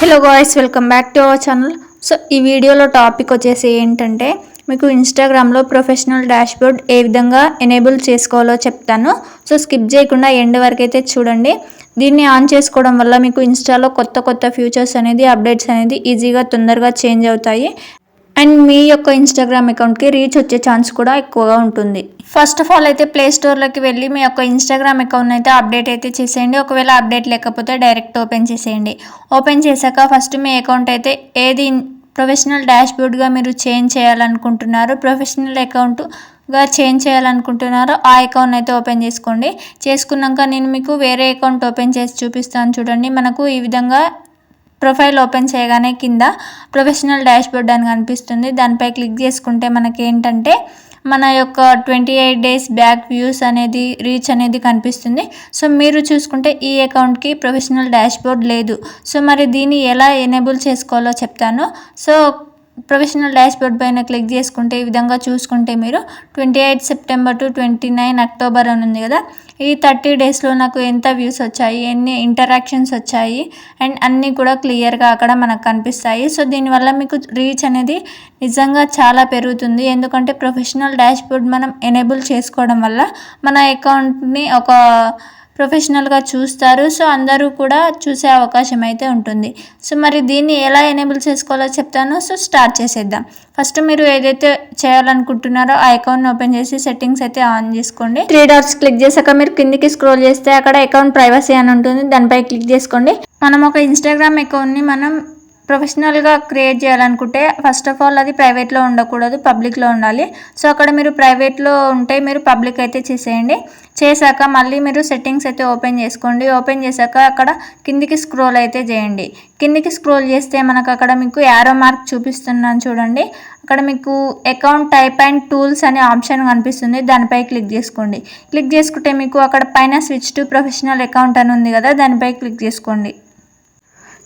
Hello guys, welcome back to our channel. So ఈ వీడియోలో topic వచ్చేసి ఏంటంటే మీకు ఇన్స్టాగ్రామ్లో ప్రొఫెషనల్ డాష్బోర్డ్ ఏ విధంగా ఎనేబుల్ చేసుకోవాలో చెప్తాను. సో స్కిప్ చేయకుండా ఎండ్ వరకు అయితే చూడండి. దీన్ని ఆన్ చేసుకోవడం వల్ల మీకు ఇన్స్టాలో కొత్త ఫ్యూచర్స్ అనేది అప్డేట్స్ అనేది ఈజీగా తొందరగా చేంజ్ అవుతాయి అండ్ మీ యొక్క ఇన్స్టాగ్రామ్ అకౌంట్కి రీచ్ వచ్చే ఛాన్స్ కూడా ఎక్కువగా ఉంటుంది. ఫస్ట్ ఆఫ్ ఆల్ అయితే ప్లే స్టోర్లోకి వెళ్ళి మీ యొక్క ఇన్స్టాగ్రామ్ అకౌంట్ అయితే అప్డేట్ అయితే చేసేయండి. ఒకవేళ అప్డేట్ లేకపోతే డైరెక్ట్ ఓపెన్ చేసేయండి. ఓపెన్ చేశాక ఫస్ట్ మీ అకౌంట్ అయితే ఏది ప్రొఫెషనల్ డాష్బోర్డ్గా మీరు చేంజ్ చేయాలనుకుంటున్నారో, ప్రొఫెషనల్ అకౌంట్గా చేంజ్ చేయాలనుకుంటున్నారో ఆ అకౌంట్ అయితే ఓపెన్ చేసుకోండి. చేసుకున్నాక నేను మీకు వేరే అకౌంట్ ఓపెన్ చేసి చూపిస్తాను చూడండి. మనకు ఈ విధంగా ప్రొఫైల్ ఓపెన్ చేయగానే కింద ప్రొఫెషనల్ డాష్బోర్డ్ అని కనిపిస్తుంది. దానిపై క్లిక్ చేసుకుంటే మనకి ఏంటంటే మన యొక్క 28 days బ్యాక్ వ్యూస్ అనేది రీచ్ అనేది కనిపిస్తుంది. సో మీరు చూసుకుంటే ఈ అకౌంట్కి ప్రొఫెషనల్ డాష్బోర్డ్ లేదు. సో మరి దీన్ని ఎలా ఎనేబుల్ చేసుకోవాలో చెప్తాను. సో ప్రొఫెషనల్ డాష్బోర్డ్ పైన క్లిక్ చేసుకుంటే ఈ విధంగా చూసుకుంటే మీరు 28 September to 29 October అని ఉంది కదా, ఈ 30 daysలో నాకు ఎంత వ్యూస్ వచ్చాయి, ఎన్ని ఇంటరాక్షన్స్ వచ్చాయి అండ్ అన్నీ కూడా క్లియర్గా అక్కడ మనకు కనిపిస్తాయి. సో దీనివల్ల మీకు రీచ్ అనేది నిజంగా చాలా పెరుగుతుంది. ఎందుకంటే ప్రొఫెషనల్ డాష్బోర్డ్ మనం ఎనేబుల్ చేసుకోవడం వల్ల మన అకౌంట్ని ఒక ప్రొఫెషనల్గా చూస్తారు. సో అందరూ కూడా చూసే అవకాశం అయితే ఉంటుంది. సో మరి దీన్ని ఎలా ఎనేబుల్ చేసుకోవాలో చెప్తాను. సో స్టార్ట్ చేసేద్దాం. ఫస్ట్ మీరు ఏదైతే చేయాలనుకుంటున్నారో ఆ అకౌంట్ని ఓపెన్ చేసి సెట్టింగ్స్ అయితే ఆన్ చేసుకోండి. 3 dots క్లిక్ చేశాక మీరు కిందికి స్క్రోల్ చేస్తే అక్కడ అకౌంట్ ప్రైవసీ అని ఉంటుంది. దానిపై క్లిక్ చేసుకోండి. మనం ఒక ఇన్స్టాగ్రామ్ అకౌంట్ని మనం ప్రొఫెషనల్గా క్రియేట్ చేయాలనుకుంటే ఫస్ట్ ఆఫ్ ఆల్ అది ప్రైవేట్లో ఉండకూడదు, పబ్లిక్లో ఉండాలి. సో అక్కడ మీరు ప్రైవేట్లో ఉంటే మీరు పబ్లిక్ అయితే చేసేయండి. చేశాక మళ్ళీ మీరు సెట్టింగ్స్ అయితే ఓపెన్ చేసుకోండి. ఓపెన్ చేశాక అక్కడ కిందికి స్క్రోల్ అయితే చేయండి. కిందికి స్క్రోల్ చేస్తే మనకు అక్కడ మీకు యారో మార్క్ చూపిస్తున్నాను చూడండి. అక్కడ మీకు అకౌంట్ టైప్ అండ్ టూల్స్ అనే ఆప్షన్ కనిపిస్తుంది. దానిపై క్లిక్ చేసుకోండి. క్లిక్ చేసుకుంటే మీకు అక్కడ పైన స్విచ్ టు ప్రొఫెషనల్ అకౌంట్ అని ఉంది కదా, దానిపై క్లిక్ చేసుకోండి.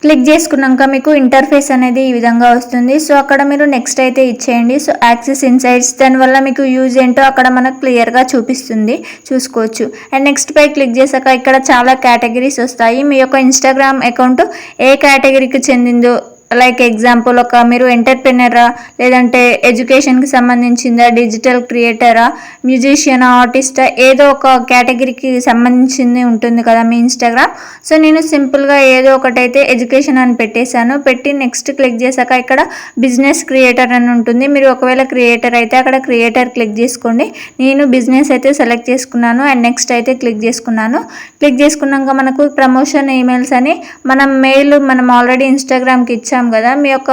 క్లిక్ చేసుకున్నాక మీకు ఇంటర్ఫేస్ అనేది ఈ విధంగా వస్తుంది. సో అక్కడ మీరు నెక్స్ట్ అయితే ఇచ్చేయండి. సో యాక్సెస్ ఇన్సైట్స్, దానివల్ల మీకు యూజ్ ఏంటో అక్కడ మనకు క్లియర్గా చూపిస్తుంది, చూసుకోవచ్చు. అండ్ నెక్స్ట్ పై క్లిక్ చేశాక ఇక్కడ చాలా కేటగిరీస్ వస్తాయి. మీ యొక్క ఇన్స్టాగ్రామ్ అకౌంట్ ఏ కేటగిరీకి చెందిందో, లైక్ ఎగ్జాంపుల్ ఒక మీరు ఎంటర్ప్రెనరా, లేదంటే ఎడ్యుకేషన్కి సంబంధించిందా, డిజిటల్ క్రియేటరా, మ్యూజిషియనా, ఆర్టిస్టా, ఏదో ఒక కేటగిరీకి సంబంధించింది ఉంటుంది కదా మీ ఇన్స్టాగ్రామ్. సో నేను సింపుల్గా ఏదో ఒకటైతే ఎడ్యుకేషన్ అని పెట్టేశాను. పెట్టి నెక్స్ట్ క్లిక్ చేశాక ఇక్కడ బిజినెస్ క్రియేటర్ అని ఉంటుంది. మీరు ఒకవేళ క్రియేటర్ అయితే అక్కడ క్రియేటర్ క్లిక్ చేసుకోండి. నేను బిజినెస్ అయితే సెలెక్ట్ చేసుకున్నాను అండ్ నెక్స్ట్ అయితే క్లిక్ చేసుకున్నాను. క్లిక్ చేసుకున్నాక మనకు ప్రమోషన్ ఈమెయిల్స్ అని మనం ఆల్రెడీ ఇన్స్టాగ్రామ్కి ఇచ్చాం కదా. మీ యొక్క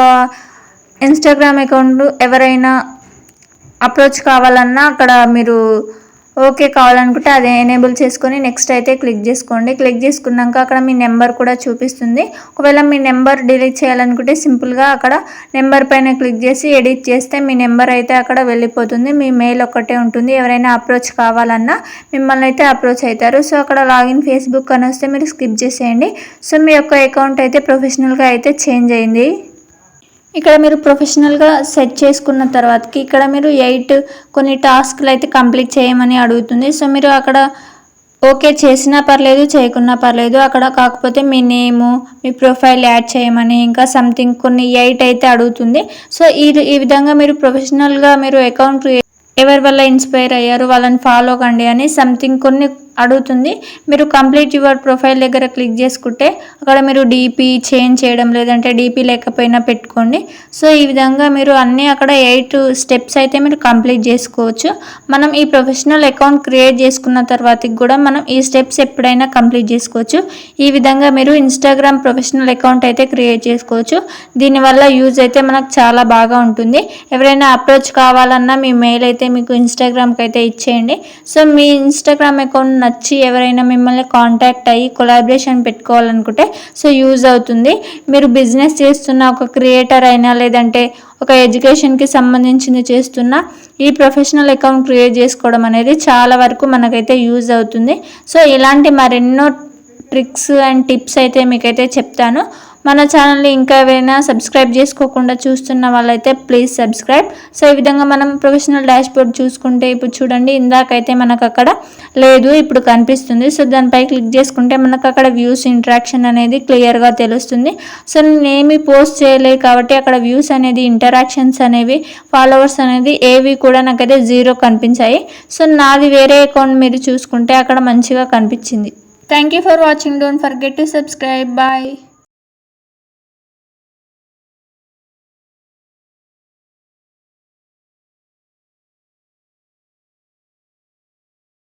ఇన్స్టాగ్రామ్ అకౌంట్ ఎవరైనా అప్రోచ్ కావాలన్నా అక్కడ మీరు ఓకే కావాలనుకుంటే అది ఎనేబుల్ చేసుకొని నెక్స్ట్ అయితే క్లిక్ చేసుకోండి. క్లిక్ చేసుకున్నాక అక్కడ మీ నెంబర్ కూడా చూపిస్తుంది. ఒకవేళ మీ నెంబర్ డిలీట్ చేయాలనుకుంటే సింపుల్గా అక్కడ నెంబర్ పైన క్లిక్ చేసి ఎడిట్ చేస్తే మీ నెంబర్ అయితే అక్కడ వెళ్ళిపోతుంది. మీ మెయిల్ ఒక్కటే ఉంటుంది. ఎవరైనా అప్రోచ్ కావాలన్నా మిమ్మల్ని అయితే అప్రోచ్ అవుతారు. సో అక్కడ లాగిన్ ఫేస్బుక్ అని వస్తే మీరు స్కిప్ చేసేయండి. సో మీ యొక్క అకౌంట్ అయితే ప్రొఫెషనల్గా అయితే చేంజ్ అయింది. ఇక్కడ మీరు ప్రొఫెషనల్గా సెట్ చేసుకున్న తర్వాతకి ఇక్కడ మీరు 8 కొన్ని టాస్క్లు అయితే కంప్లీట్ చేయమని అడుగుతుంది. సో మీరు అక్కడ ఓకే చేసినా పర్లేదు, చేయకున్నా పర్లేదు. అక్కడ కాకపోతే మీ నేము, మీ ప్రొఫైల్ యాడ్ చేయమని, ఇంకా సంథింగ్ కొన్ని 8 అయితే అడుగుతుంది. సో ఈ విధంగా మీరు ప్రొఫెషనల్గా మీరు అకౌంట్ ఎవరి వల్ల ఇన్స్పైర్ అయ్యారు వాళ్ళని ఫాలో కండి అని సంథింగ్ కొన్ని అడుగుతుంది. మీరు కంప్లీట్ యువర్ ప్రొఫైల్ దగ్గర క్లిక్ చేసుకుంటే అక్కడ మీరు డీపీ చేంజ్ చేయడం, లేదంటే డీపీ లేకపోయినా పెట్టుకోండి. సో ఈ విధంగా మీరు అన్నీ అక్కడ 8 steps అయితే మీరు కంప్లీట్ చేసుకోవచ్చు. మనం ఈ ప్రొఫెషనల్ అకౌంట్ క్రియేట్ చేసుకున్న తర్వాతకి కూడా మనం ఈ స్టెప్స్ ఎప్పుడైనా కంప్లీట్ చేసుకోవచ్చు. ఈ విధంగా మీరు ఇన్స్టాగ్రామ్ ప్రొఫెషనల్ అకౌంట్ అయితే క్రియేట్ చేసుకోవచ్చు. దీనివల్ల యూజ్ అయితే మనకు చాలా బాగా ఉంటుంది. ఎవరైనా అప్రోచ్ కావాలన్నా మీ మెయిల్ అయితే మీకు ఇన్స్టాగ్రామ్కి అయితే ఇచ్చేయండి. సో మీ ఇన్స్టాగ్రామ్ అకౌంట్ నచ్చి ఎవరైనా మిమ్మల్ని కాంటాక్ట్ అయ్యి కొలాబరేషన్ పెట్టుకోవాలనుకుంటే సో యూజ్ అవుతుంది. మీరు బిజినెస్ చేస్తున్న ఒక క్రియేటర్ అయినా, లేదంటే ఒక ఎడ్యుకేషన్కి సంబంధించింది చేస్తున్న ఈ ప్రొఫెషనల్ అకౌంట్ క్రియేట్ చేసుకోవడం అనేది చాలా వరకు మనకైతే యూజ్ అవుతుంది. సో ఇలాంటి మరెన్నో ట్రిక్స్ అండ్ టిప్స్ అయితే మీకైతే చెప్తాను. మన ఛానల్ని ఇంకా ఎవరైనా సబ్స్క్రైబ్ చేసుకోకుండా చూస్తున్న వాళ్ళైతే ప్లీజ్ సబ్స్క్రైబ్. సో ఈ విధంగా మనం ప్రొఫెషనల్ డాష్బోర్డ్ చూసుకుంటే ఇప్పుడు చూడండి, ఇందాకైతే మనకు అక్కడ లేదు, ఇప్పుడు కనిపిస్తుంది. సో దానిపై క్లిక్ చేసుకుంటే మనకు అక్కడ వ్యూస్ ఇంటరాక్షన్ అనేది క్లియర్గా తెలుస్తుంది. సో నేనేమి పోస్ట్ చేయలేదు కాబట్టి అక్కడ వ్యూస్ అనేది, ఇంటరాక్షన్స్ అనేవి, ఫాలోవర్స్ అనేది ఏవి కూడా నాకైతే 0 కనిపించాయి. సో నాది వేరే అకౌంట్ మీరు చూసుకుంటే అక్కడ మంచిగా కనిపించింది. Thank you for watching. Don't forget to subscribe. Bye.